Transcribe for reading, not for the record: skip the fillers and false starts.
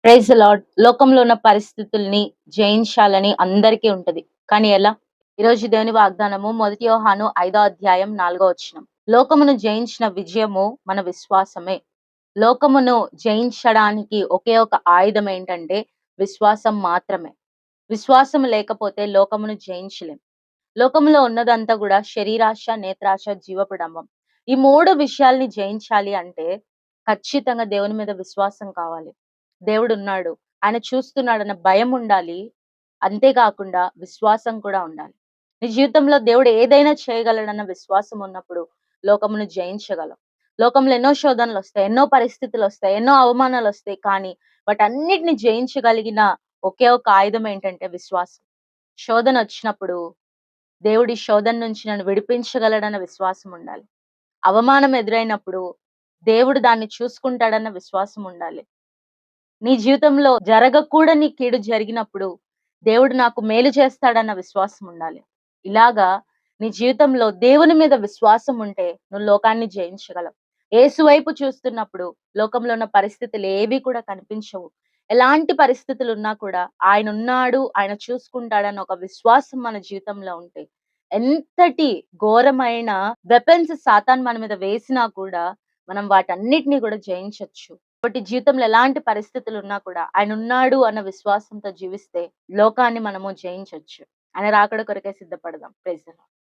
Praise the lord. లోకంలో ఉన్న పరిస్థితుల్ని జయించాలని అందరికీ ఉంటది. కానీ ఎలా? ఈరోజు దేవుని వాగ్దానము 1 యోహాను 5 అధ్యాయం 4 వచనం. లోకమును జయించిన విజయము మన విశ్వాసమే. లోకమును జయించడానికి ఒకే ఒక ఆయుధం ఏంటంటే విశ్వాసం మాత్రమే. విశ్వాసం లేకపోతే లోకమును జయించలేం. లోకంలో ఉన్నదంతా గూడా శరీరాశ, నేత్రాశ, జీవపు డంబం. ఈ 3 విషయాల్ని జయించాలి అంటే ఖచ్చితంగా దేవుని మీద విశ్వాసం కావాలి. దేవుడున్నాడు. ఆయన చూస్తున్నాడన్న భయం ఉండాలి. అంతే కాకుండా విశ్వాసం కూడా ఉండాలి. నీ జీవితంలో దేవుడు ఏదైనా చేయగలడన్న విశ్వాసం ఉన్నప్పుడు లోకమును జయించగలం. లోకంలో ఎన్నో శోధనలొస్తాయి, ఎన్నో పరిస్థితులొస్తాయి, ఎన్నో అవమానాలొస్తాయి. కానీ వాటన్నిటిని జయించగలిగిన ఒకే ఒక ఆయుధం ఏంటంటే విశ్వాసం. శోధనొచ్చినప్పుడు దేవుడు ఈ శోధన నుంచి నన్ను విడిపించగలడన్న విశ్వాసం ఉండాలి. అవమానం ఎదురైనప్పుడు దేవుడు దాన్ని చూసుకుంటాడన్న విశ్వాసం ఉండాలి. నీ జీవితంలో జరగకూడని కీడు జరిగినప్పుడు దేవుడు నాకు మేలు చేస్తాడన్న విశ్వాసం ఉండాలి. ఇలాగా నీ జీవితంలో దేవుని మీద విశ్వాసం ఉంటే నువ్వు లోకాన్ని జయించగలవు. యేసు వైపు చూస్తున్నప్పుడు లోకంలో ఉన్న పరిస్థితులు ఏవి కూడా కనిపించవు. ఎలాంటి పరిస్థితులున్నా కూడా ఆయనున్నాడు, ఆయన చూసుకుంటాడన్న ఒక విశ్వాసం మన జీవితంలో ఉంటే ఎంతటి ఘోరమైన వెపన్స్ సాతాను మన మీద వేసినా కూడా మనం వాటన్నిటిని కూడా జయించొచ్చు. కాబట్టి జీవితంలో ఎలాంటి పరిస్థితులున్నా కూడా ఆయనున్నాడు అన్న విశ్వాసంతో జీవిస్తే లోకాన్ని మనము జయించొచ్చు. ఆయన రాకడ కొరకే సిద్ధపడదాం. Praise the lord.